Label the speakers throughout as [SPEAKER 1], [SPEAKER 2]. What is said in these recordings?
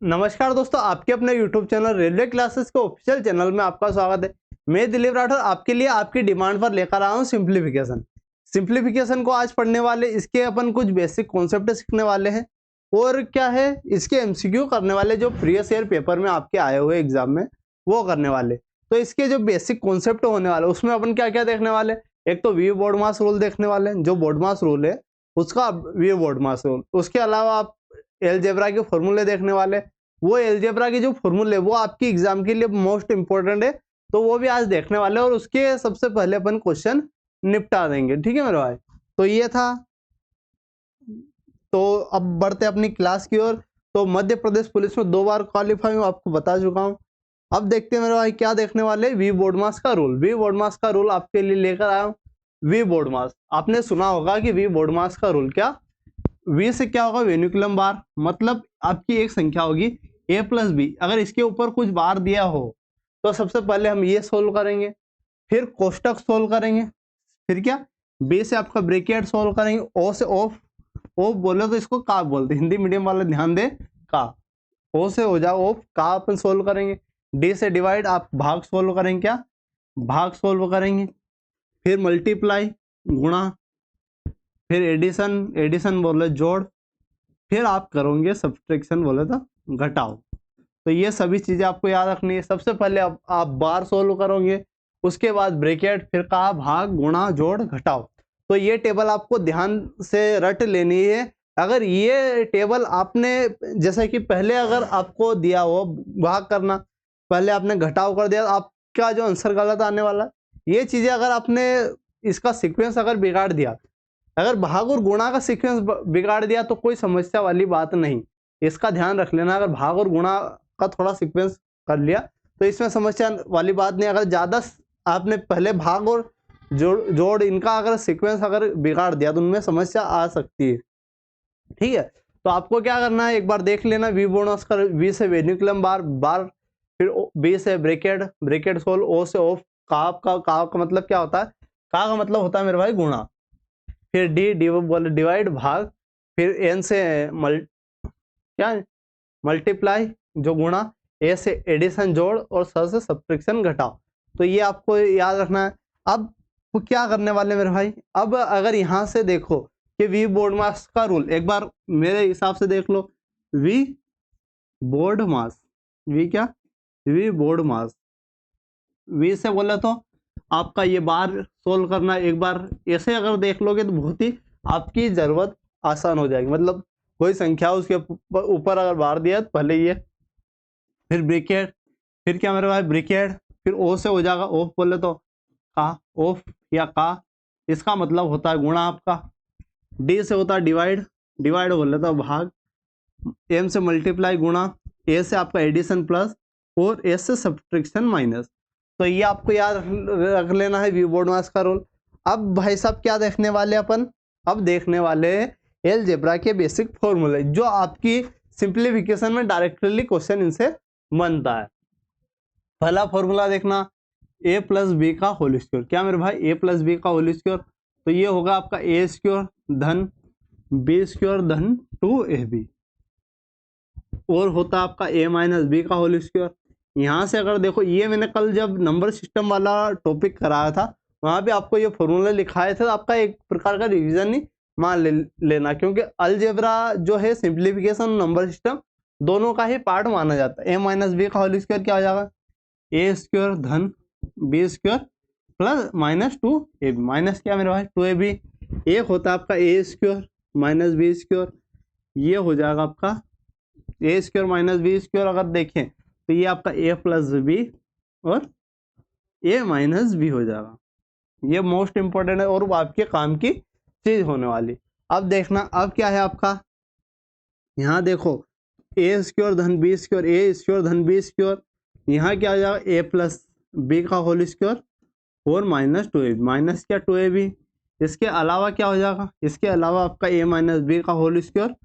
[SPEAKER 1] नमस्कार दोस्तों, आपके अपने YouTube चैनल रेलवे क्लासेस के ऑफिशियल चैनल में आपका स्वागत है। मैं दिलीप राठौर आपके लिए आपकी डिमांड पर लेकर आया हूँ सिंप्लीफिकेशन। सिंप्लीफिकेशन को आज पढ़ने वाले, इसके अपन कुछ बेसिक कॉन्सेप्ट सीखने वाले हैं और क्या है इसके एमसीक्यू करने वाले जो प्रीवियस ईयर पेपर में आपके आए हुए एग्जाम में वो करने वाले। तो इसके जो बेसिक कॉन्सेप्ट होने वाले उसमें अपन क्या क्या देखने वाले, एक तो वी बोर्ड मास रूल देखने वाले, जो बोर्ड मास रूल है उसका वी बोर्ड मास रूल। उसके अलावा आप एलजेब्रा के फॉर्मूले देखने वाले, वो एलजेब्रा के जो फॉर्मूले वो आपकी एग्जाम के लिए मोस्ट इंपॉर्टेंट है, तो वो भी आज देखने वाले और उसके सबसे पहले अपन क्वेश्चन निपटा देंगे। ठीक है मेरे भाई, तो ये था। तो अब बढ़ते अपनी क्लास की ओर। तो मध्य प्रदेश पुलिस में 2 बार क्वालिफाई हूँ, आपको बता चुका हूँ। अब देखते हैं मेरे भाई क्या देखने वाले, वी बोर्ड मास का रूल। वी बोर्ड मास का रूल आपके लिए लेकर आया हूँ। वी बोर्ड मास आपने सुना होगा कि वी बोर्ड मास का रूल क्या, वी से क्या होगा, वेन्युकुलम बार, मतलब आपकी एक संख्या होगी a प्लस बी, अगर इसके ऊपर कुछ बार दिया हो तो सबसे पहले हम ये सोल्व करेंगे, फिर कोष्टक सोल्व करेंगे, फिर क्या बी से आपका ब्रैकेट सोल्व करेंगे, ओ से ऑफ, ऑफ बोले तो इसको का बोलते हैं, हिंदी मीडियम वाले ध्यान दे, का, ओ से हो जाओ ऑफ, का अपन सोल्व करेंगे, डी से डिवाइड, आप भाग सोल्व करेंगे, क्या भाग सोल्व करेंगे, फिर मल्टीप्लाई गुणा, फिर एडिशन, एडिशन बोले जोड़, फिर आप करोगे सब्ट्रैक्शन बोले तो घटाओ। तो ये सभी चीजें आपको याद रखनी है। सबसे पहले आप बार सोल्व करोगे, उसके बाद ब्रैकेट, फिर का भाग गुणा जोड़ घटाओ। तो ये टेबल आपको ध्यान से रट लेनी है। अगर ये टेबल आपने, जैसे कि पहले अगर आपको दिया हो भाग करना, पहले आपने घटाव कर दिया, आपका जो आंसर गलत आने वाला। ये चीजें अगर आपने इसका सीक्वेंस अगर बिगाड़ दिया, अगर भाग और गुणा का सीक्वेंस बिगाड़ दिया तो कोई समस्या वाली बात नहीं, इसका ध्यान रख लेना। अगर भाग और गुणा का थोड़ा सीक्वेंस कर लिया तो इसमें समस्या वाली बात नहीं। अगर ज्यादा आपने पहले भाग और जोड़ इनका अगर सीक्वेंस अगर बिगाड़ दिया तो उनमें समस्या आ सकती है। ठीक है, तो आपको क्या करना है, एक बार देख लेना। वी बोनस कर, वी से वेन्युकुलम बार, बार, फिर बी से ब्रैकेट, ब्रैकेट सोल्व, ओ से ऑफ, का मतलब क्या होता है, का मतलब होता है मेरे भाई गुणा, फिर डी बोले डिवाइड भाग, फिर एन से क्या मल्टीप्लाई जो गुणा, ए से एडिशन जोड़ और स से सब्ट्रैक्शन घटाओ। तो ये आपको याद रखना है। अब क्या करने वाले मेरे भाई, अब अगर यहाँ से देखो कि वी बोर्ड मास का रूल एक बार मेरे हिसाब से देख लो, वी बोर्ड मास, वी क्या, वी बोर्ड मास, वी से बोले तो आपका ये बार सोल्व करना, एक बार ऐसे अगर देख लोगे तो बहुत ही आपकी जरूरत आसान हो जाएगी। मतलब कोई संख्या उसके ऊपर अगर बार दिया तो पहले ये, फिर ब्रैकेट, फिर क्या मेरे भाई ब्रैकेट, फिर ओ से हो जाएगा ऑफ बोले तो का, ऑफ या का, इसका मतलब होता है गुणा आपका, डी से होता है डिवाइड, डिवाइड बोले तो भाग, एम से मल्टीप्लाई गुणा, ए से आपका एडिशन प्लस और एस से सब्ट्रैक्शन माइनस। तो ये आपको याद रख लेना है वी बोर्ड मास का रूल। अब भाई साहब क्या देखने वाले अपन, अब देखने वाले अलजेब्रा के बेसिक फॉर्मूले जो आपकी सिंप्लीफिकेशन में डायरेक्टली क्वेश्चन इनसे बनता है। पहला फॉर्मूला देखना, ए प्लस बी का होल स्क्वायर, क्या मेरे भाई ए प्लस बी का होल स्क्वायर, तो ये होगा आपका ए स्क्वायर धन बी स्क्वायर धन 2ab, और होता आपका ए माइनस बी का होल स्क्वायर। यहाँ से अगर देखो, ये मैंने कल जब नंबर सिस्टम वाला टॉपिक कराया था वहां पे आपको ये फॉर्मूला लिखाए थे, तो आपका एक प्रकार का रिवीजन ही मान लेना, क्योंकि अलजेब्रा जो है सिंप्लीफिकेशन नंबर सिस्टम दोनों का ही पार्ट माना जाता है। ए माइनस बी का होल स्क्वायर क्या हो जाएगा, ए स्क्वायर धन B square plus minus 2ab, minus क्या मेरे भाई 2ab, एक होता है आपका ए स्क्वायर माइनस बी स्क्वायर, ये हो जाएगा आपका ए स्क्वायर माइनस बी स्क्वायर। अगर देखें तो ये आपका ए प्लस बी और ए माइनस बी हो जाएगा। ये मोस्ट इंपॉर्टेंट है और वो आपके काम की चीज होने वाली। अब देखना, अब क्या है आपका, यहाँ देखो ए स्क्वायर धन बी स्क्वायर, ए स्क्वायर धन बी स्क्वायर, यहाँ क्या आ जाएगा ए प्लस बी का होल स्क्वायर और माइनस 2ab, माइनस क्या 2ab, इसके अलावा क्या हो जाएगा, इसके अलावा आपका ए माइनस बी का होल स्क्वायर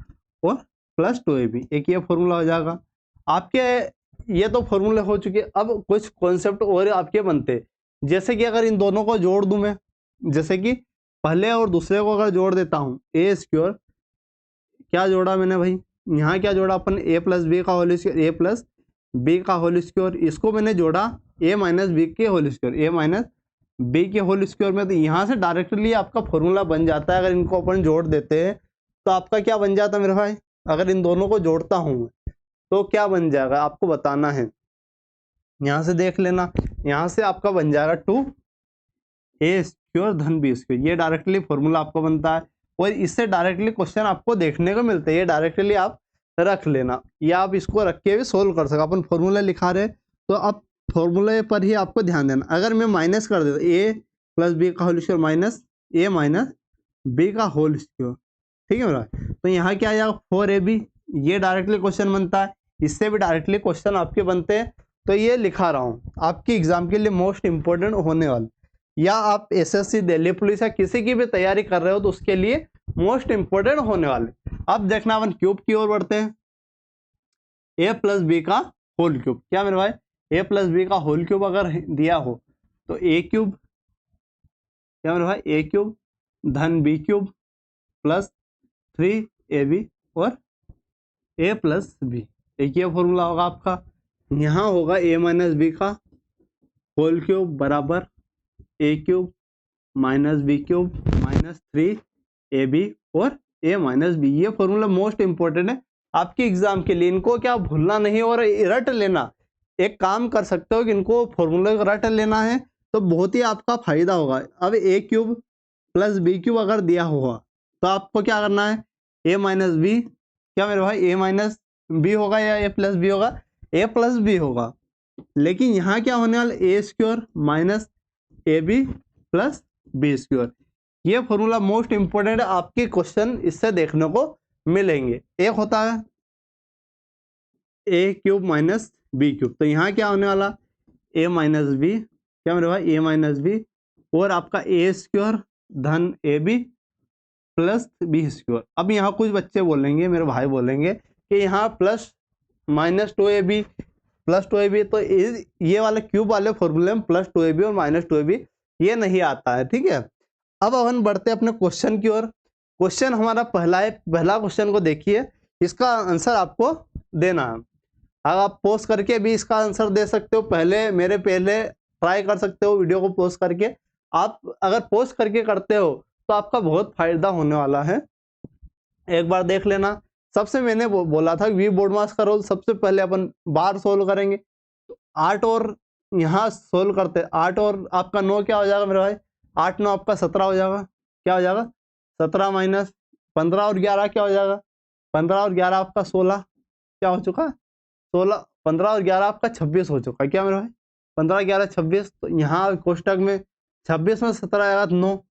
[SPEAKER 1] और प्लस 2ab, एक ये फॉर्मूला हो जाएगा आपके। ये तो फॉर्मूले हो चुके। अब कुछ कॉन्सेप्ट और आपके बनते, जैसे कि अगर इन दोनों को जोड़ दूं मैं, जैसे कि पहले और दूसरे को अगर जोड़ देता हूं, ए स्क्वायर क्या जोड़ा मैंने भाई, यहाँ क्या जोड़ा अपन, a प्लस बी का whole square, a plus b का होल स्क्वायर, इसको मैंने जोड़ा a माइनस बी के whole square, a minus b के होल स्क्वायर में। तो यहाँ से डायरेक्टली आपका फॉर्मूला बन जाता है। अगर इनको अपन जोड़ देते हैं तो आपका क्या बन जाता है मेरे भाई, अगर इन दोनों को जोड़ता हूँ तो क्या बन जाएगा आपको बताना है। यहाँ से देख लेना, यहाँ से आपका बन जाएगा 2a स्क्वायर धन बी स्क्वायर, ये डायरेक्टली फॉर्मूला आपको बनता है। और इससे डायरेक्टली क्वेश्चन आपको देखने को मिलते हैं, ये डायरेक्टली आप रख लेना या आप इसको रख के भी सोल्व कर सकते। अपन फॉर्मूला लिखा रहे तो अब फॉर्मूले पर ही आपको ध्यान देना। अगर मैं माइनस कर देता a प्लस बी का whole square minus a minus b का होल स्क्वायर, ठीक है मेरा, तो यहाँ क्या आ जाएगा 4ab, ये डायरेक्टली क्वेश्चन बनता है। इससे भी डायरेक्टली क्वेश्चन आपके बनते हैं। तो ये लिखा रहा हूँ आपकी एग्जाम के लिए मोस्ट इंपॉर्टेंट होने वाला, या आप एसएससी, दिल्ली पुलिस या किसी की भी तैयारी कर रहे हो तो उसके लिए मोस्ट इंपॉर्टेंट होने वाले। अब देखना अपन क्यूब की ओर बढ़ते हैं। a प्लस बी का होल क्यूब, क्या मेरे भाई, a प्लस बी का होल क्यूब अगर दिया हो तो a क्यूब, क्या मेरे भाई, a क्यूब धन b क्यूब प्लस 3ab और a प्लस बी, एक ये फॉर्मूला होगा आपका। यहाँ होगा a माइनस बी का होल क्यूब बराबर a cube minus b cube minus 3ab और a माइनस बी। ये फॉर्मूला मोस्ट इंपॉर्टेंट है आपके एग्जाम के लिए, इनको क्या भूलना नहीं और रट लेना। एक काम कर सकते हो कि इनको फॉर्मूला रट लेना है तो बहुत ही आपका फायदा होगा। अब a cube plus B cube अगर दिया होगा तो आपको क्या करना है, a माइनस बी, क्या मेरे भाई, a माइनस बी होगा या a प्लस बी होगा, a प्लस बी होगा। लेकिन यहाँ क्या होने वाला, a square minus A b plus b square. ये फॉर्मूला मोस्ट इंपोर्टेंट है, आपके क्वेश्चन इससे देखने को मिलेंगे। एक होता है a cube minus b cube, तो यहाँ क्या होने वाला, a माइनस बी, क्या मेरे भाई, a माइनस बी और आपका a स्क्वायर धन a b plus b square. अब यहाँ कुछ बच्चे बोलेंगे, मेरे भाई बोलेंगे कि यहाँ plus minus 2ab plus 2ab, तो ये वाले क्यूब वाले फॉर्मूले में प्लस 2ab और माइनस 2ab ये नहीं आता है, ठीक है। अब अपन बढ़ते हैं अपने क्वेश्चन की ओर। क्वेश्चन हमारा पहला है, पहला क्वेश्चन को देखिए, इसका आंसर आपको देना है। अगर आप पोस्ट करके भी इसका आंसर दे सकते हो, पहले ट्राई कर सकते हो वीडियो को पोस्ट करके। आप अगर पोस्ट करके करते हो तो आपका बहुत फायदा होने वाला है, एक बार देख लेना। सबसे मैंने बोला था वी बोर्डमास का रोल, सबसे पहले अपन बार सोल्व करेंगे। तो 8 और यहाँ सोल्व करते, 8 और आपका 9 क्या हो जाएगा मेरे भाई, 8 9 आपका 17 हो जाएगा, क्या हो जाएगा 17 माइनस 15 और 11 क्या हो जाएगा, 15 और 11 आपका 16, क्या हो चुका 16, 15 और 11 आपका 26 हो चुका है, क्या मेरे भाई 15 11 26। तो यहाँ कोष्टक में 26 में 17 आएगा तो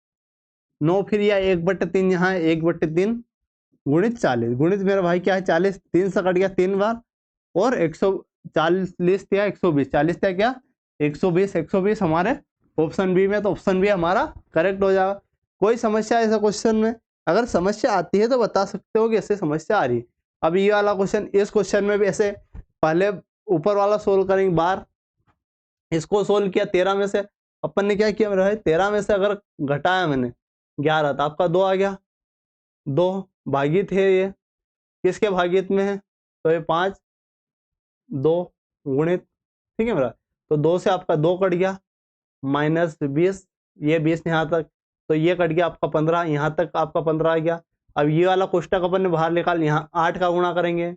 [SPEAKER 1] 9 फिर या 1/3, यहाँ 1/3 गुणित 40, गुणित मेरा भाई क्या है 40, 3 से कट गया 3 बार और 140 या 120, 40 था क्या 120 हमारे ऑप्शन बी में, तो ऑप्शन बी हमारा करेक्ट हो जाएगा। कोई समस्या ऐसा क्वेश्चन में, अगर समस्या आती है तो बता सकते हो कि ऐसे समस्या आ रही। अब ये वाला क्वेश्चन, इस क्वेश्चन में भी ऐसे पहले ऊपर वाला सोल्व करेंगे बार, इसको सोल्व किया 13 में से, अपन ने क्या किया मेरे भाई 13 में से अगर घटाया मैंने 11 तो आपका 2 आ गया, 2 भागित है, ये किसके भागित में है तो ये 5 2 गुणित, ठीक है मेरा, तो 2 से आपका 2 कट गया माइनस 20, ये 20 यहाँ तक, तो ये कट गया आपका 15, यहाँ तक आपका 15 आ गया। अब ये वाला कोष्टक अपन ने बाहर निकाल, यहाँ 8 का गुणा करेंगे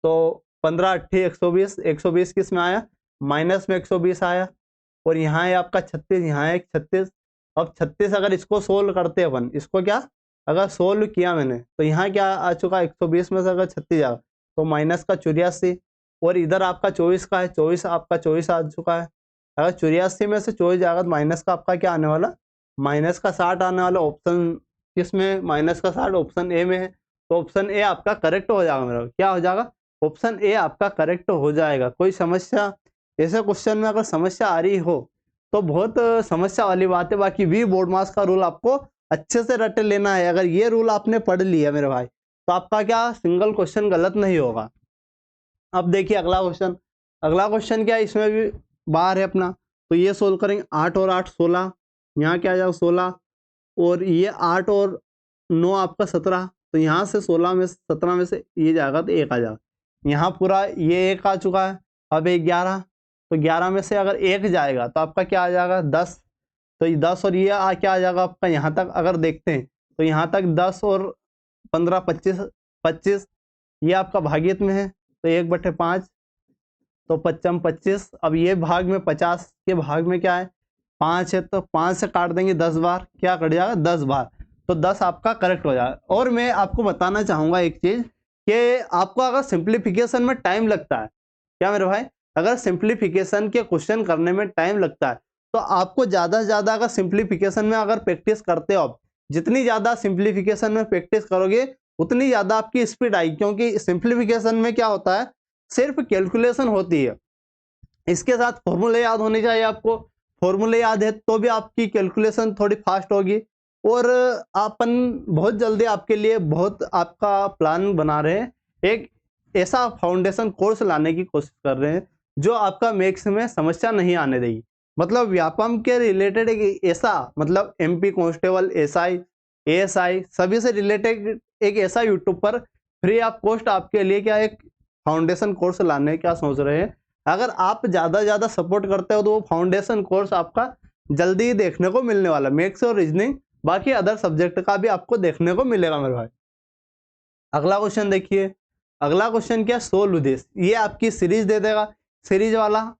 [SPEAKER 1] तो 15 8 120, 120 किस में आया माइनस में 120 आया, और यहाँ है आपका 36, यहाँ है 36। अब 36 अगर इसको सोल्व करते अपन, इसको क्या अगर सोल्व किया मैंने तो यहाँ क्या आ चुका 120 में से अगर 36 आएगा तो माइनस का 84, और इधर आपका 24 का है, 24 आपका 24 आ चुका है। अगर 84 में से 24 जाएगा तो माइनस का आपका क्या आने वाला, माइनस का 60 आने वाला। ऑप्शन किसमें माइनस का 60, ऑप्शन ए में है, तो ऑप्शन ए आपका करेक्ट हो जाएगा मेरा, क्या हो जाएगा ऑप्शन ए आपका करेक्ट हो जाएगा। कोई समस्या ऐसे क्वेश्चन में अगर समस्या आ रही हो तो बहुत समस्या वाली बात है। बाकी वी बोर्डमास का रूल आपको अच्छे से रट लेना है, अगर ये रूल आपने पढ़ लिया मेरे भाई तो आपका क्या सिंगल क्वेश्चन गलत नहीं होगा। अब देखिए अगला क्वेश्चन, अगला क्वेश्चन क्या है, इसमें भी बार है अपना, तो ये सोल्व करेंगे 8 और 8 16, यहाँ क्या आ जाएगा 16, और ये 8 और 9 आपका 17, तो यहाँ से 16 में 17 में से ये जाएगा तो 1 आ जाएगा, यहाँ पूरा ये 1 आ चुका है। अब एक 11, तो 11 में से अगर 1 जाएगा तो आपका क्या आ जाएगा 10, तो ये 10 और ये क्या आ जाएगा आपका, यहाँ तक अगर देखते हैं तो यहाँ तक 10 और 15 25 25, ये आपका भागित में है तो 1/5, तो 55 25। अब ये भाग में 50 के भाग में क्या है 5 है, तो 5 से काट देंगे 10 बार, क्या कट जाएगा 10 बार, तो 10 आपका करेक्ट हो जाएगा। और मैं आपको बताना चाहूंगा एक चीज कि आपको अगर सिंप्लीफिकेशन में टाइम लगता है, क्या मेरे भाई, अगर सिंप्लीफिकेशन के क्वेश्चन करने में टाइम लगता है तो आपको ज्यादा से ज्यादा अगर सिंप्लीफिकेशन में अगर प्रैक्टिस करते हो, आप जितनी ज्यादा सिंप्लीफिकेशन में प्रैक्टिस करोगे उतनी ज्यादा आपकी स्पीड आएगी, क्योंकि सिंप्लीफिकेशन में क्या होता है सिर्फ कैलकुलेशन होती है, इसके साथ फॉर्मूले याद होने चाहिए आपको, फॉर्मूले याद है तो भी आपकी कैलकुलेशन थोड़ी फास्ट होगी। और अपन बहुत जल्दी आपके लिए बहुत आपका प्लान बना रहे हैं, एक ऐसा फाउंडेशन कोर्स लाने की कोशिश कर रहे हैं जो आपका मैथ्स में समस्या नहीं आने देगी, मतलब व्यापम के रिलेटेड एक ऐसा, मतलब एमपी कांस्टेबल, एसआई, एएसआई सभी से रिलेटेड एक ऐसा यूट्यूब पर फ्री ऑफ कॉस्ट आपके लिए क्या एक फाउंडेशन कोर्स लाने का सोच रहे हैं। अगर आप ज्यादा सपोर्ट करते हो तो वो फाउंडेशन कोर्स आपका जल्दी ही देखने को मिलने वाला, मैथ्स और रीजनिंग बाकी अदर सब्जेक्ट का भी आपको देखने को मिलेगा मेरे भाई। अगला क्वेश्चन देखिए, अगला क्वेश्चन क्या, सोल्व दिस, ये आपकी सीरीज दे देगा, सीरीज वाला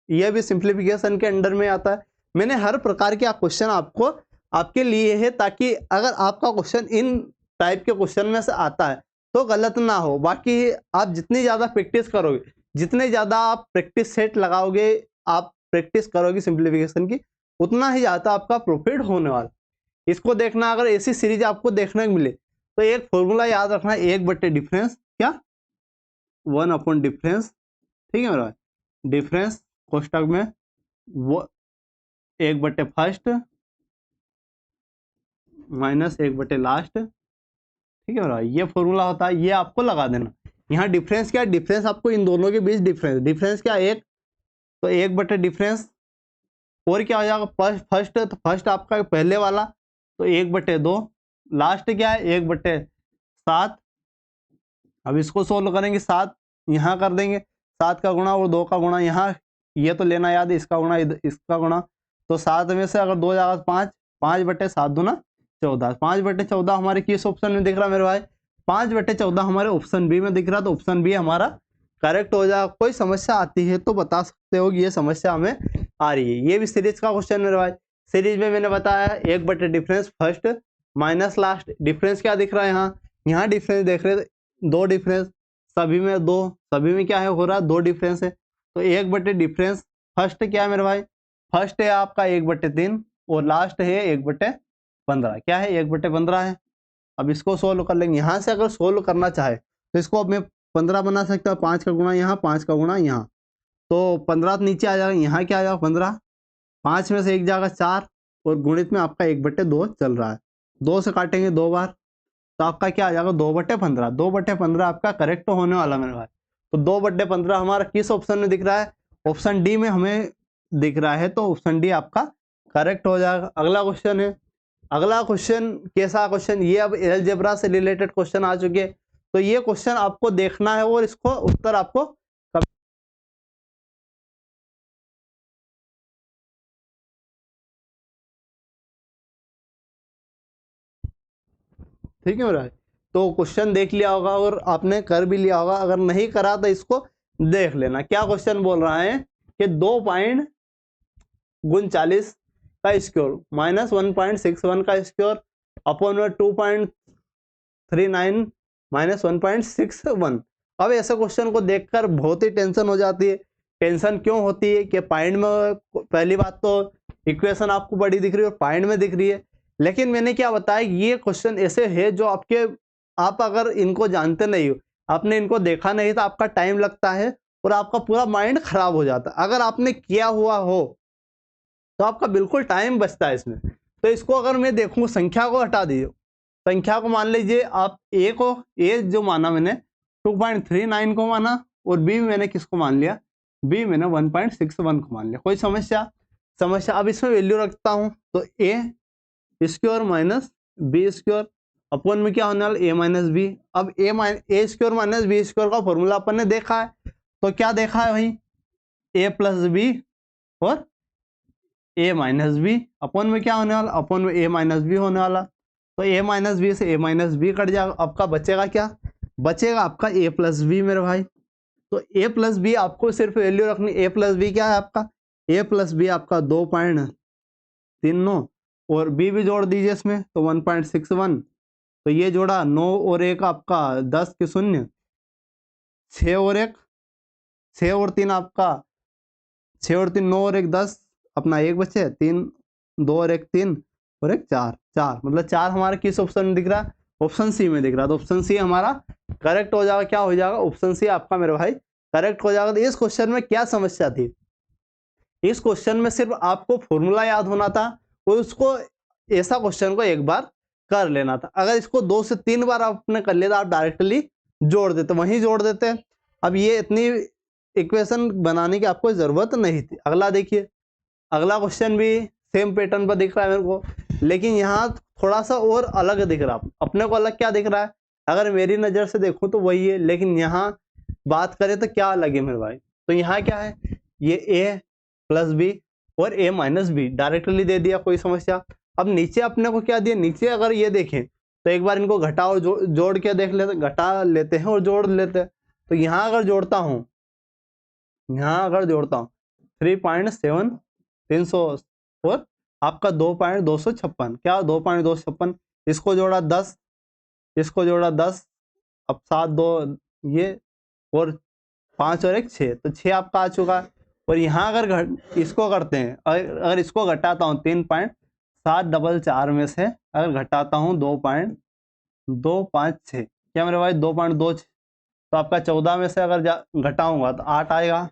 [SPEAKER 1] ये भी सिंप्लीफिकेशन के अंडर में आता है। मैंने हर प्रकार के क्वेश्चन आपको आपके लिए है ताकि अगर आपका क्वेश्चन इन टाइप के क्वेश्चन में से आता है तो गलत ना हो। बाकी आप जितनी ज्यादा प्रैक्टिस करोगे, जितने ज्यादा आप प्रैक्टिस सेट लगाओगे, आप प्रैक्टिस करोगे सिंप्लीफिकेशन की, उतना ही ज्यादा आपका प्रॉफिट होने वाला। इसको देखना, अगर ऐसी सीरीज आपको देखने को मिले तो एक फॉर्मूला याद रखना, 1/डिफरेंस, क्या 1 डिफरेंस, ठीक है मेरा, डिफरेंस कोष्टक में वो 1/फर्स्ट माइनस 1/लास्ट, ठीक है मेरा, ये फॉर्मूला होता है, ये आपको लगा देना। यहाँ डिफरेंस क्या है, डिफरेंस आपको इन दोनों के बीच डिफरेंस, डिफरेंस क्या 1, तो 1/डिफरेंस, और क्या हो जाएगा फर्स्ट, तो फर्स्ट आपका पहले वाला तो 1/2, लास्ट क्या है 1/7। अब इसको सोल्व करेंगे, 7 यहाँ कर देंगे, 7 का गुणा और 2 का गुणा, यहाँ ये तो लेना याद है, इसका गुणा इसका गुणा, तो 7 में से अगर 2 जाएगा 5, 5/7 दूना 14, 5/14 हमारे किस ऑप्शन में दिख रहा है मेरे भाई, 5/14 हमारे ऑप्शन बी में दिख रहा है, तो ऑप्शन बी हमारा करेक्ट हो जाएगा। कोई समस्या आती है तो बता सकते हो कि ये समस्या हमें आ रही है। ये भी सीरीज का क्वेश्चन मेरे भाई, सीरीज में मैंने बताया 1/डिफरेंस फर्स्ट माइनस लास्ट, डिफरेंस क्या दिख रहा है, यहाँ डिफरेंस देख रहे थे 2 डिफरेंस, सभी में 2, सभी में क्या है हो रहा है 2 डिफरेंस है, तो 1/डिफरेंस फर्स्ट क्या है मेरे भाई, फर्स्ट है आपका 1/3 और लास्ट है 1/15, क्या है 1/15 है। अब इसको सोल्व कर लेंगे, यहाँ से अगर सोल्व करना चाहे तो इसको अब मैं 15 बना सकता हूँ, 5 का गुणा यहाँ, 5 का गुणा यहाँ, तो 15 नीचे आ जाएगा, यहाँ क्या आ जाएगा 15, 5 में से 1 जाएगा 4 और गुणित में आपका 1/2 चल रहा है, 2 से काटेंगे 2 बार, तो आपका क्या आ जाएगा 2/15, 2/15 आपका करेक्ट होने वाला मेरे भाई। तो 2/15 हमारा किस ऑप्शन में दिख रहा है, ऑप्शन डी में हमें दिख रहा है, तो ऑप्शन डी आपका करेक्ट हो जाएगा। अगला क्वेश्चन है, अगला क्वेश्चन कैसा क्वेश्चन, ये अब अलजेब्रा से रिलेटेड क्वेश्चन आ चुके हैं, तो ये क्वेश्चन आपको देखना है और इसको उत्तर आपको, ठीक है मेरा, तो क्वेश्चन देख लिया होगा और आपने कर भी लिया होगा, अगर नहीं करा तो इसको देख लेना। क्या क्वेश्चन बोल रहा है कि 2.39 का स्क्वायर माइनस 1.61 का स्क्वायर अपॉन 2.39 माइनस 1.61। अब ऐसे क्वेश्चन को देखकर बहुत ही टेंशन हो जाती है। टेंशन क्यों होती है कि पॉइंट में, पहली बात तो इक्वेशन आपको बड़ी दिख रही है और पॉइंट में दिख रही है, लेकिन मैंने क्या बताया ये क्वेश्चन ऐसे है जो आपके, आप अगर इनको जानते नहीं हो, आपने इनको देखा नहीं तो आपका टाइम लगता है और आपका पूरा माइंड खराब हो जाता है। अगर आपने किया हुआ हो तो आपका बिल्कुल टाइम बचता है इसमें। तो इसको अगर मैं देखूं, संख्या को हटा दीजिए, संख्या को मान लीजिए आप ए को, ए जो माना मैंने 2.39 को माना और बी मैंने किसको मान लिया, बी मैंने 1.61 को मान लिया। कोई समस्या, समस्या अब इसमें वैल्यू रखता हूं तो A square minus B square upon में क्या होने वाला ए माइनस बी। अब A square minus B square का फॉर्मूला अपन ने देखा है, तो क्या देखा है भाई, ए प्लस बी और ए माइनस बी। अपॉन में क्या होने वाला, अपॉन में ए माइनस बी होने वाला। तो ए माइनस बी से ए माइनस बी कट जाएगा, आपका बचेगा क्या, बचेगा आपका ए प्लस बी मेरे भाई। तो ए प्लस बी आपको सिर्फ वैल्यू रखनी, ए प्लस बी क्या है आपका, ए प्लस बी आपका 2.39 और बी भी जोड़ दीजिए इसमें तो 1.61। तो ये जोड़ा 9 और 1 आपका 10 के शून्य, 6 और 1 6 और 3 आपका 6 और 3 9 और 1 10, अपना 1 बचे 3 2 और 1 3 और 1 4 4, मतलब 4 हमारा किस ऑप्शन में दिख रहा है, ऑप्शन सी में दिख रहा है। तो ऑप्शन सी हमारा करेक्ट हो जाएगा। क्या हो जाएगा, ऑप्शन सी आपका मेरे भाई करेक्ट हो जाएगा। तो इस क्वेश्चन में क्या समस्या थी, इस क्वेश्चन में सिर्फ आपको फॉर्मूला याद होना था और उसको ऐसा क्वेश्चन को एक बार कर लेना था। अगर इसको 2 से 3 बार आपने कर लिया था, आप डायरेक्टली जोड़ देते, वहीं जोड़ देते। अब ये इतनी इक्वेशन बनाने की आपको जरूरत नहीं थी। अगला देखिए, अगला क्वेश्चन भी सेम पैटर्न पर दिख रहा है मेरे को, लेकिन यहाँ थोड़ा सा और अलग दिख रहा है। अपने को अलग क्या दिख रहा है, अगर मेरी नजर से देखूं तो वही है, लेकिन यहाँ बात करें तो क्या अलग है मेरे भाई। तो यहाँ क्या है, ये ए प्लस बी और ए माइनस बी डायरेक्टली दे दिया, कोई समस्या। अब नीचे अपने को क्या दिया, नीचे अगर ये देखें तो एक बार इनको घटा और जोड़ के देख लेते, घटा लेते हैं और जोड़ लेते हैं। तो यहाँ अगर जोड़ता हूँ, यहाँ अगर जोड़ता हूँ 3.7300 और आपका 2.256, क्या 2.256, इसको जोड़ा 10, इसको जोड़ा 10, अब 7 2 ये और 5 और 1 6, तो 6 आपका आ चुका है। और यहाँ अगर इसको करते हैं, अगर इसको घटाता हूँ 3.744 में से अगर घटाता हूँ 2.256, क्या मेरे भाई 2.26, तो आपका 14 में से अगर घटाऊंगा तो 8 आएगा,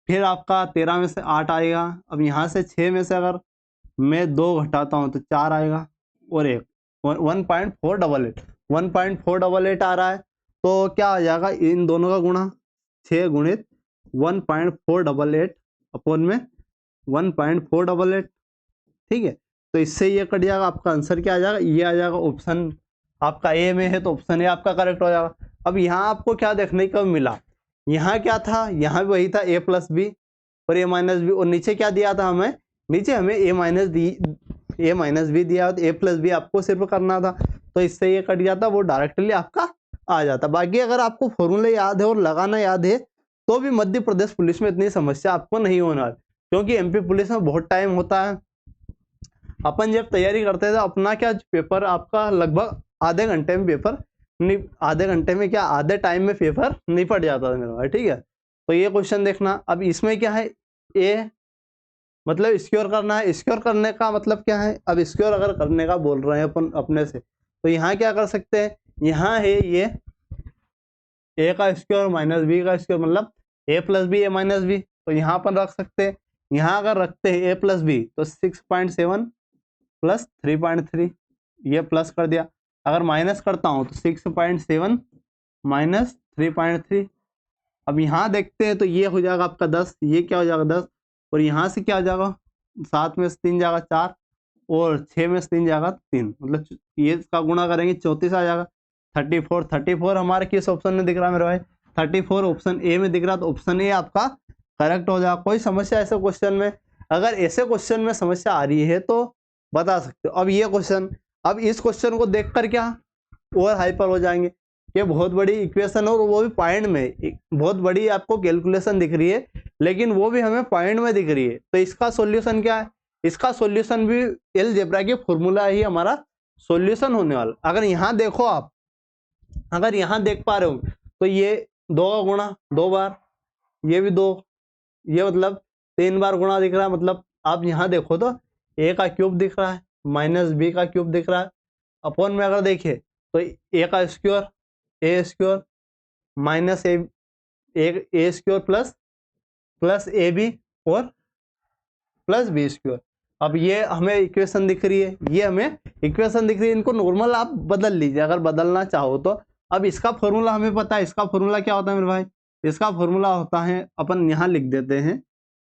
[SPEAKER 1] फिर आपका 13 में से 8 आएगा। अब यहाँ से 6 में से अगर मैं 2 घटाता हूँ तो 4 आएगा और 1 1.488 आ रहा है। तो क्या आ जाएगा, इन दोनों का गुणा 6 गुणित 1.488 अपॉन में 1.488, ठीक है। तो इससे ये कट जाएगा, आपका आंसर क्या आ जाएगा, ये आ जाएगा ऑप्शन आपका ए में है, तो ऑप्शन ए आपका करेक्ट हो जाएगा। अब यहाँ आपको क्या देखने को मिला, यहाँ क्या था, यहाँ भी वही था ए प्लस बी और ए माइनस बी, और नीचे क्या दिया था हमें, नीचे हमें ए माइनस बी दिया, तो ए प्लस बी आपको सिर्फ करना था। तो इससे ये कट जाता, वो डायरेक्टली आपका आ जाता। बाकी अगर आपको फॉर्मूले याद है और लगाना याद है तो भी मध्य प्रदेश पुलिस में इतनी समस्या आपको नहीं होना, क्योंकि एमपी पुलिस में बहुत टाइम होता है। अपन जब तैयारी करते थे अपना क्या पेपर आपका लगभग आधे घंटे में पेपर आधे घंटे में क्या आधे टाइम में पेपर निपट जाता था मेरा भाई, ठीक है। तो ये क्वेश्चन देखना। अब इसमें क्या है, ए मतलब स्क्वायर करना है, स्क्वायर करने का मतलब क्या है, अब स्क्वायर अगर करने का बोल रहे हैं अपन अपने से, तो यहाँ क्या कर सकते हैं, यहाँ है ये ए का स्क्वायर माइनस बी का स्क्वायर, मतलब ए प्लस बी ए माइनस बी, तो यहाँ पर रख सकते हैं। यहाँ अगर रखते हैं ए प्लस बी तो 6.7 प्लस 3.3, ये प्लस कर दिया। अगर माइनस करता हूँ तो 6.7 माइनस 3.3। अब यहाँ देखते हैं तो ये हो जाएगा आपका 10, ये क्या हो जाएगा 10, और यहाँ से क्या हो जाएगा 7 में से 3 जाएगा 4 और 6 में से 3 जाएगा 3, मतलब ये इसका गुणा करेंगे 34 आ जाएगा। 34 हमारे किस ऑप्शन में दिख रहा है मेरे भाई, 34 ऑप्शन ए में दिख रहा है, तो ऑप्शन ए आपका करेक्ट हो जाएगा। कोई समस्या ऐसे क्वेश्चन में, अगर ऐसे क्वेश्चन में समस्या आ रही है तो बता सकते हो। अब ये क्वेश्चन, अब इस क्वेश्चन को देखकर क्या और हाइपर हो जाएंगे, ये बहुत बड़ी इक्वेशन और वो भी पॉइंट में, बहुत बड़ी आपको कैलकुलेशन दिख रही है लेकिन वो भी हमें पॉइंट में दिख रही है। तो इसका सॉल्यूशन क्या है, इसका सॉल्यूशन भी अलजेब्रा के फॉर्मूला ही हमारा सॉल्यूशन होने वाला। अगर यहाँ देखो आप, अगर यहाँ देख पा रहे हो तो ये 2 का गुणा 2 बार, ये भी 2, ये मतलब 3 बार गुणा दिख रहा है। मतलब आप यहाँ देखो तो ए का क्यूब दिख रहा है माइनस बी का क्यूब दिख रहा है, अपॉन में अगर देखे तो ए का square a square minus a square plus a b और प्लस बी स्क्वायर। अब ये हमें इक्वेशन दिख रही है, ये हमें इक्वेशन दिख रही है, इनको नॉर्मल आप बदल लीजिए अगर बदलना चाहो तो। अब इसका फॉर्मूला हमें पता है, इसका फॉर्मूला क्या होता है मेरे भाई, इसका फॉर्मूला होता है, अपन यहाँ लिख देते हैं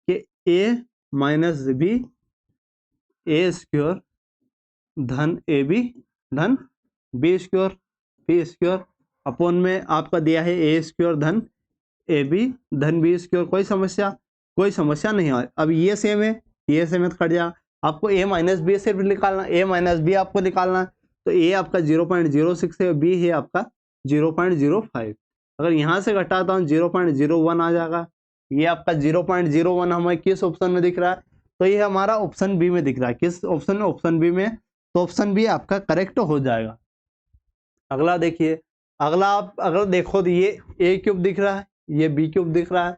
[SPEAKER 1] कि ए माइनस बी ए स्क्वायर धन ए बी धन बी स्क्वायर अपॉन में आपका दिया है ए स्क्वायर धन ए बी धन बी स्क्वायर। कोई समस्या नहीं है। अब ये सेम है, ये सेम है तो कट जाएगा। आपको ए माइनस बी सिर्फ निकालना, ए माइनस बी आपको निकालना है। तो ए आपका 0.06 है, बी है आपका 0.05। अगर यहाँ से घटाता हूँ 0.01 आ जाएगा। ये आपका 0.01 हमें किस ऑप्शन में दिख रहा है? तो ये हमारा ऑप्शन बी में दिख रहा है। किस ऑप्शन में? ऑप्शन बी में। तो ऑप्शन बी आपका करेक्ट हो जाएगा। अगला देखिए, अगला आप अगर देखो तो ये ए क्यूब दिख रहा है, ये बी क्यूब दिख रहा है,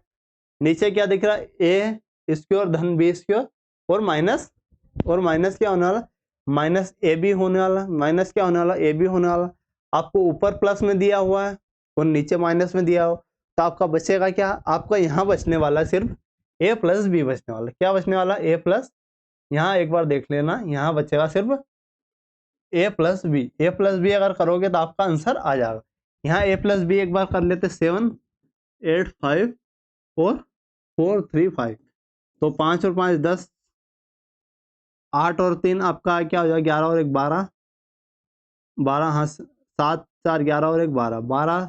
[SPEAKER 1] नीचे क्या दिख रहा है? ए स्क्वायर धन बी स्क्वायर और माइनस क्या होने वाला? माइनस ए बी होने वाला। माइनस क्या होने वाला? ए बी होने वाला। आपको ऊपर प्लस में दिया हुआ है और नीचे माइनस में दिया हो, तो आपका बचेगा क्या? आपका यहाँ बचने वाला सिर्फ ए प्लस बी बचने वाला। क्या बचने वाला? ए प्लस, यहाँ एक बार देख लेना, यहाँ बचेगा सिर्फ ए प्लस बी। ए प्लस बी अगर करोगे तो आपका आंसर आ जाएगा। यहाँ ए प्लस बी एक बार कर लेते, 7 8 5 4 4 3 5। तो 5 और 5 10, 8 और 3 आपका क्या हो जाएगा? 11 और 1 12 12, हाँ 7 4 11 और 1 12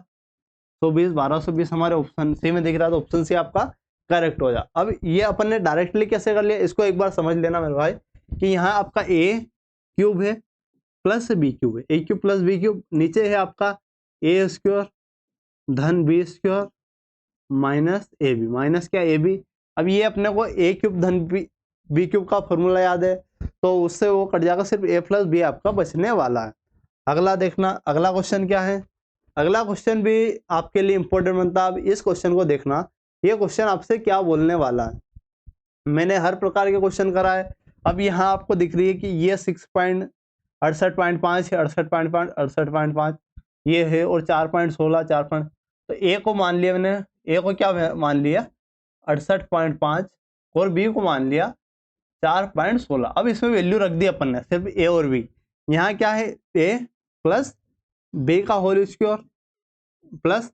[SPEAKER 1] 1220 हमारे ऑप्शन सी में दिख रहा है। तो ऑप्शन सी आपका करेक्ट हो जाए। अब ये अपन ने डायरेक्टली कैसे कर लिया, इसको एक बार समझ लेना मेरे भाई, कि यहाँ आपका ए क्यूब है प्लस बी क्यूब है, A cube plus B cube. नीचे है आपका ए स्क्वायर धन बी स्क्वायर माइनस ए बी। माइनस क्या? A B. अब ये अपने को ए क्यूब धन बी क्यूब का फॉर्मूला याद है, तो उससे वो कट जाएगा, सिर्फ ए प्लस बी आपका बचने वाला है। अगला देखना, अगला क्वेश्चन क्या है? अगला क्वेश्चन भी आपके लिए इंपॉर्टेंट बनता है। अब इस क्वेश्चन को देखना, ये क्वेश्चन आपसे क्या बोलने वाला है। मैंने हर प्रकार के क्वेश्चन करा है। अब यहाँ आपको दिख रही है कि ये 6.68.5 है, 68.5 ये है, और 4.16 4. तो ए को मान लिया मैंने, ए को क्या मान लिया? 68.5, और बी को मान लिया 4.16। अब इसमें वैल्यू रख दी अपन ने, सिर्फ ए और बी। यहाँ क्या है? ए प्लस बी का होल स्क्वायर प्लस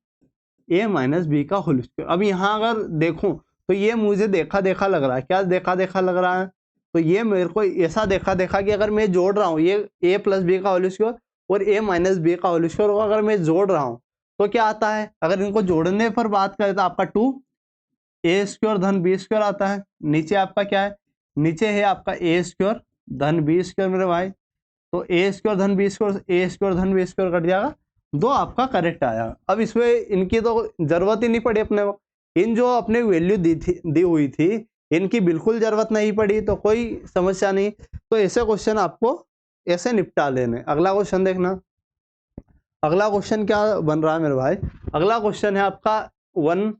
[SPEAKER 1] ए माइनस बी का होल स्क्वायर। अब यहाँ अगर देखूं तो ये मुझे देखा देखा लग रहा है। क्या देखा देखा लग रहा है? तो ये मेरे को ऐसा देखा देखा कि अगर मैं जोड़ रहा हूँ ये ए प्लस बी का होल स्क्वायर और ए माइनस बी का होल स्क्वायर, अगर मैं जोड़ रहा हूँ तो क्या आता है? अगर इनको जोड़ने पर बात करें तो आपका 2 ए स्क्वायर धन बी स्क्वायर आता है। नीचे आपका क्या है? नीचे है आपका ए स्क्वायर धन बी स्क्वायर मेरे भाई। तो ए स्क्वायर धन बी स्क्वायर, ए स्क्वायर धन बी स्क्वायर कट जाएगा, 2 आपका करेक्ट आया। अब इसमें इनकी तो जरूरत ही नहीं पड़ी अपने को, इन जो अपने वैल्यू दी हुई थी इनकी बिल्कुल जरूरत नहीं पड़ी, तो कोई समस्या नहीं। तो ऐसे क्वेश्चन आपको ऐसे निपटा लेने। अगला क्वेश्चन देखना, अगला क्वेश्चन क्या बन रहा है मेरे भाई? अगला क्वेश्चन है आपका 1,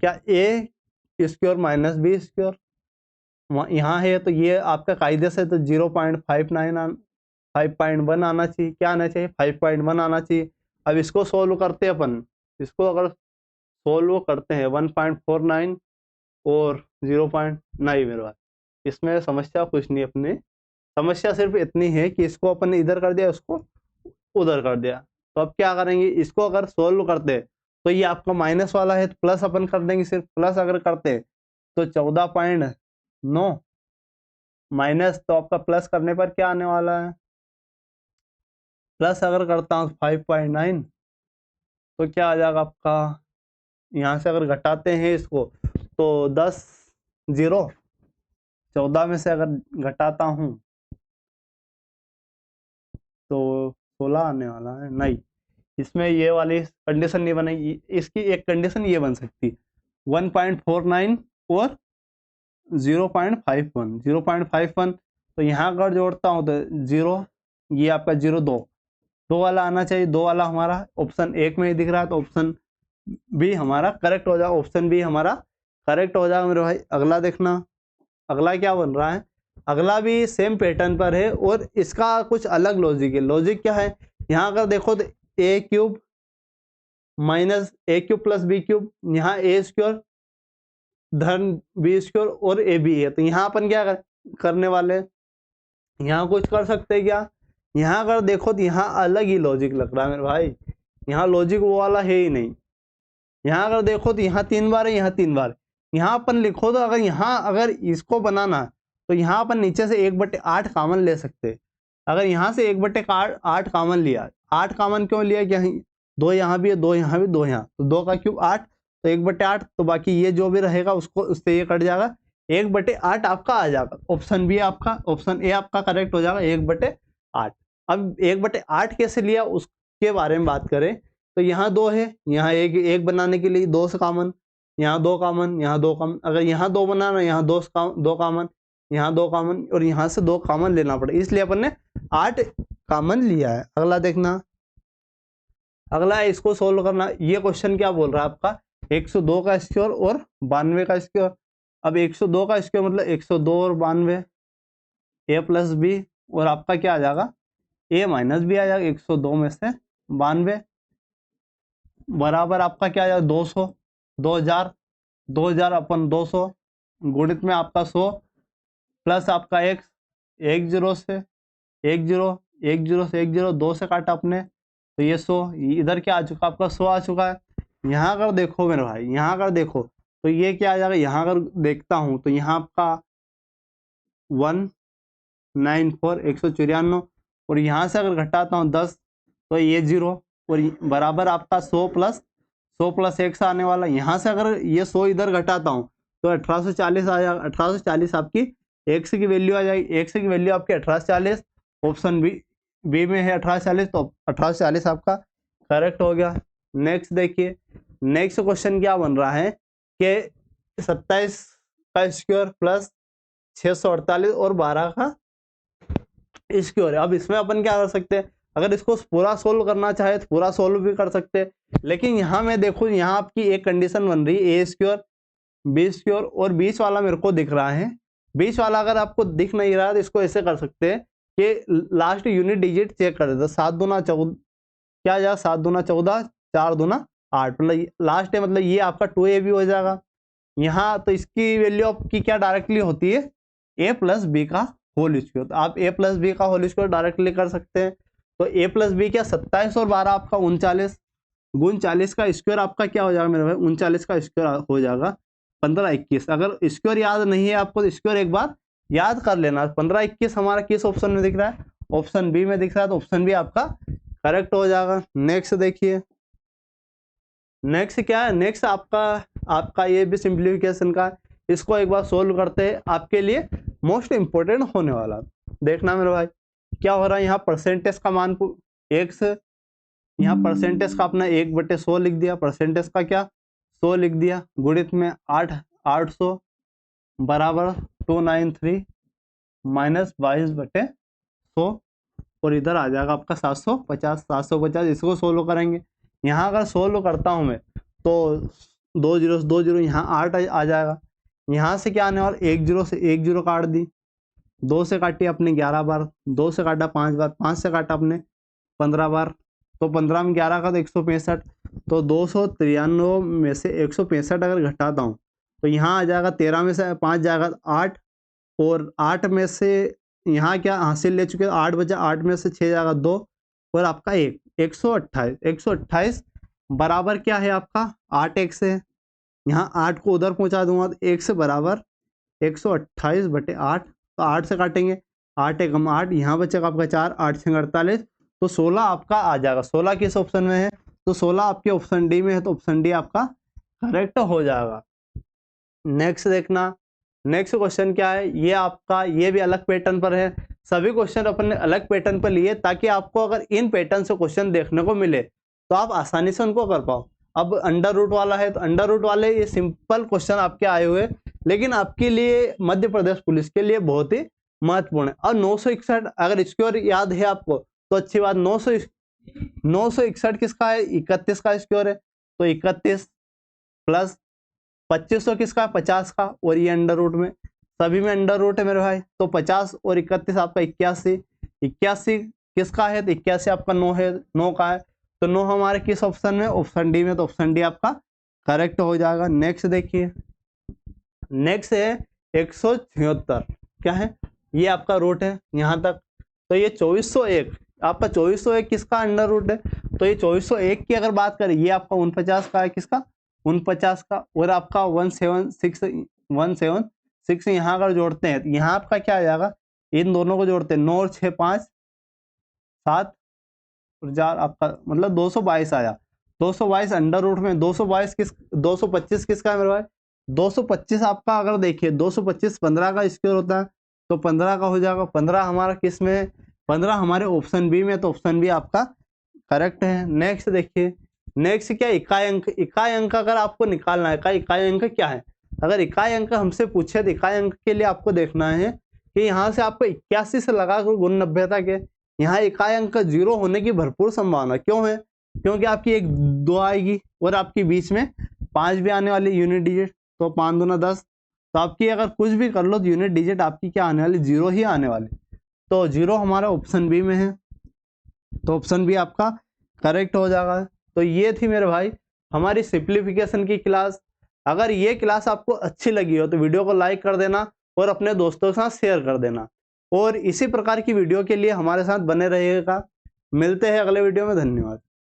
[SPEAKER 1] क्या ए स्क्वायर माइनस बी स्क्वायर यहाँ है, तो ये आपका कायदे से तो 0.59 5.1 आना चाहिए। क्या आना चाहिए? 5.1 आना चाहिए। अब इसको सोल्व करते हैं अपन, इसको अगर सोल्व करते हैं 1.49 और 0.9 मेरे पास, इसमें समस्या कुछ नहीं। अपने समस्या सिर्फ इतनी है कि इसको अपन ने इधर कर दिया, उसको उधर कर दिया। तो अब क्या करेंगे? इसको अगर सोल्व करते हैं तो ये आपका माइनस वाला है तो प्लस अपन कर देंगे। सिर्फ प्लस अगर करते हैं तो 14.9 माइनस, तो आपका प्लस करने पर क्या आने वाला है? प्लस अगर करता हूँ 5.9 तो क्या आ जाएगा आपका? यहाँ से अगर घटाते हैं इसको तो 10 0, 14 में से अगर घटाता हूँ तो 16 आने वाला है। नहीं, इसमें ये वाली कंडीशन नहीं बनेगी। इसकी एक कंडीशन ये बन सकती, 1.49 और 0.51 तो यहाँ अगर जोड़ता हूँ तो 0, ये आपका 0 2 वाला आना चाहिए। 2 वाला हमारा ऑप्शन 1 में ही दिख रहा है, तो ऑप्शन बी हमारा करेक्ट हो जाएगा। ऑप्शन बी हमारा करेक्ट हो जाएगा मेरे भाई। अगला देखना, अगला क्या बन रहा है? अगला भी सेम पैटर्न पर है और इसका कुछ अलग लॉजिक है। लॉजिक क्या है? यहाँ अगर देखो तो ए क्यूब माइनस ए क्यूब प्लस बी क्यूब, यहाँ ए स्क्वायर धन बी स्क्वायर और ए बी है। तो यहाँ अपन क्या करने वाले हैं? यहाँ कुछ कर सकते हैं क्या? यहाँ अगर देखो तो यहाँ अलग ही लॉजिक लग रहा है मेरे भाई। यहाँ लॉजिक वो वाला है ही नहीं। यहाँ अगर देखो तो यहाँ 3 बार है, यहाँ 3 बार। यहाँ अपन लिखो तो अगर यहाँ अगर इसको बनाना तो यहाँ अपन नीचे से 1/8 कॉमन ले सकते हैं। अगर यहाँ से 1/8 कॉमन लिया, 8 कॉमन क्यों लिया, क्या 2 यहाँ भी है, 2 यहाँ भी, 2 यहाँ, तो 2 का क्यूब 8, तो 1/8, तो बाकी ये जो भी रहेगा उसको उससे ये कट जाएगा, 1/8 आपका आ जाएगा। ऑप्शन बी आपका, ऑप्शन ए आपका करेक्ट हो जाएगा, 1/8। अब 1/8 कैसे लिया उसके बारे में बात करें तो यहाँ 2 है, यहाँ एक बनाने के लिए 2 से कॉमन, यहाँ 2 कॉमन, यहाँ 2 कॉमन, अगर यहाँ 2 बनाना, यहाँ 2 कॉमन, यहाँ 2 कॉमन, और यहाँ से 2 कॉमन लेना पड़े, इसलिए अपन ने 8 कॉमन लिया है। अगला देखना, अगला है इसको सोल्व करना। ये क्वेश्चन क्या बोल रहा है आपका, 102 का स्क्वायर और 92 का स्क्वायर। अब 102 का स्क्वायर मतलब 102 और 92, ए प्लस बी, और आपका क्या आ जाएगा, ए माइनस बी आ जाएगा 102 में से 92, बराबर आपका क्या आ जाएगा 200, 2000, 2000 अपन 200 गुणित में आपका 100 प्लस आपका एक्स, 10 से 10, 10 से 10, 2 से काटा आपने, तो ये 100, इधर क्या आ चुका आपका 100 आ चुका है। यहाँ अगर देखो मेरे भाई, यहाँ अगर देखो तो ये क्या आ जाएगा, यहाँ अगर देखता हूँ तो यहाँ आपका 194, 194, और यहाँ से अगर घटाता हूँ 10 तो ये 0, और बराबर आपका 100 प्लस एक्स आने वाला। यहाँ से अगर ये 100 इधर घटाता हूँ तो 1840 आ जाएगा, 1840 आपकी एक्स की वैल्यू आ जाएगी, एक्स की वैल्यू आपकी 1840, ऑप्शन बी में है 1840, तो 1840 आपका करेक्ट हो गया। नेक्स्ट देखिए, नेक्स्ट क्वेश्चन क्या बन रहा है कि 27 का स्क्वायर प्लस 648 और 12 का स्क्वायर है। अब इसमें अपन क्या कर सकते हैं, अगर इसको पूरा सोल्व करना चाहे तो पूरा सोल्व भी कर सकते हैं, लेकिन यहाँ मैं देखूँ, यहाँ आपकी एक कंडीशन बन रही है, ए स्क्वायर बी स्क्वायर, और बीच वाला मेरे को दिख रहा है, बीच वाला अगर आपको दिख नहीं रहा तो इसको ऐसे कर सकते हैं कि लास्ट यूनिट डिजिट चेक कर देते, 7 दूना 14, क्या जाएगा 7 दूना 14, 4 दूना 8, मतलब लास्ट है, मतलब ये आपका 2a भी हो जाएगा। यहाँ तो इसकी वैल्यू आपकी क्या डायरेक्टली होती है, ए प्लस बी का होल स्क्वायर, तो आप ए प्लस बी का होल स्क्वायर डायरेक्टली कर सकते हैं। तो ए प्लस बी क्या 27 और 12 आपका 39, 39 का स्क्वायर आपका क्या हो जाएगा मेरे भाई, 39 का स्क्वायर हो जाएगा 1521। अगर स्क्वायर याद नहीं है आपको तो स्क्वायर एक बार याद कर लेना। 1521 हमारा किस ऑप्शन में दिख रहा है, ऑप्शन बी में दिख रहा है, तो ऑप्शन बी आपका करेक्ट हो जाएगा। नेक्स्ट देखिए, नेक्स्ट क्या है, नेक्स्ट आपका ये भी सिंप्लीफिकेशन का, इसको एक बार सोल्व करते हैं, आपके लिए मोस्ट इंपोर्टेंट होने वाला। देखना मेरे भाई क्या हो रहा है, यहाँ परसेंटेज का मान एक्स, यहाँ परसेंटेज का अपना 1/100 लिख दिया, परसेंटेज का क्या 100 लिख दिया, गुणित में 800 बराबर 293 माइनस 22/100, और इधर आ जाएगा आपका 750, 750, इसको सोल्व करेंगे। यहाँ अगर सोल्व करता हूँ मैं तो 2 जीरो से 2 जीरो, यहाँ 8 आ जाएगा, यहाँ से क्या आने वाला 1 जीरो से 1 जीरो काट दी, 2 से काटी अपने 11 बार, 2 से काटा 5 बार, 5 से काटा अपने 15 बार, तो 15 में 11 का तो 165, तो 293 में से 165 अगर घटाता हूँ तो यहाँ आ जाएगा 13 में से 5 जाएगा 8, और 8 में से यहाँ क्या हासिल ले चुके, 8 बचा, 8 में से 6 जाएगा 2, और आपका 128 बराबर क्या है आपका 8x है, यहाँ 8 को उधर पहुँचा दूंगा तो 1 से बराबर 128/8, तो 8 से काटेंगे, 8 एकम 8, यहाँ बचेगा आपका 4, 8 से 48, तो 16 आपका आ जाएगा। 16 किस ऑप्शन में है, तो 16 आपके ऑप्शन डी में है, तो ऑप्शन डी आपका करेक्ट हो जाएगा। नेक्स्ट देखना, नेक्स्ट क्वेश्चन क्या है, ये आपका ये भी अलग पैटर्न पर है, सभी क्वेश्चन अपन ने अलग पैटर्न पर लिए ताकि आपको अगर इन पैटर्न से क्वेश्चन देखने को मिले तो आप आसानी से उनको कर पाओ। अब अंडर रूट वाला है तो अंडर रूट वाले ये सिंपल क्वेश्चन आपके आए हुए, लेकिन आपके लिए मध्य प्रदेश पुलिस के लिए बहुत ही महत्वपूर्ण है। और 961 अगर स्क्वायर याद है आपको तो अच्छी बात, 961 किसका है, 31 का स्क्वायर है, तो 31 प्लस 2500 किसका, 50 का, और ये अंडर रूट में सभी में अंडर रूट है मेरे भाई, तो 50 और 31 आपका 81, 81 किसका है, तो 81 आपका 9 है, 9 का है, तो 9 हमारे किस ऑप्शन में, ऑप्शन डी में, तो ऑप्शन डी आपका करेक्ट हो जाएगा। नेक्स्ट देखिए, नेक्स्ट है 176, क्या है, ये आपका रूट है यहाँ तक, तो ये 2401 आपका 2401 किसका अंडर रूट है, तो ये 2401 की अगर बात करें ये आपका 49 का है, किसका 49 का, और आपका 176 यहाँ अगर जोड़ते हैं तो यहाँ आपका क्या आ जाएगा, इन दोनों को जोड़ते हैं 9 और 6 5, 7 और 4 आपका मतलब 222 आया। 222 अंडर रूट में 225 किसका है मेरे भाई? 225 आपका अगर देखिए 225 15 का स्क्वायर होता है, तो 15 का हो जाएगा। 15 हमारा किस में है? 15 हमारे ऑप्शन बी में, तो ऑप्शन बी आपका करेक्ट है। नेक्स्ट देखिए, नेक्स्ट क्या, इकाई अंक। इकाई अंक अगर आपको निकालना है, इकाई अंक क्या है? अगर इकाई अंक हमसे पूछे तो इकाई अंक के लिए आपको देखना है कि यहाँ से आपको 81 से लगाकर गुण 90 तक है। यहाँ इकाई अंक 0 होने की भरपूर संभावना क्यों है? क्योंकि आपकी एक 2 आएगी और आपकी बीच में 5 भी आने वाली यूनिट डिजिट, तो 5 दूना 10। तो आपकी अगर कुछ भी कर लो तो यूनिट डिजिट आपकी क्या आने वाली? 0 ही आने वाली। तो 0 हमारा ऑप्शन बी में है, तो ऑप्शन बी आपका करेक्ट हो जाएगा। तो ये थी मेरे भाई हमारी सिंप्लीफिकेशन की क्लास। अगर ये क्लास आपको अच्छी लगी हो तो वीडियो को लाइक कर देना और अपने दोस्तों के साथ शेयर कर देना, और इसी प्रकार की वीडियो के लिए हमारे साथ बने रहिएगा। मिलते हैं अगले वीडियो में। धन्यवाद।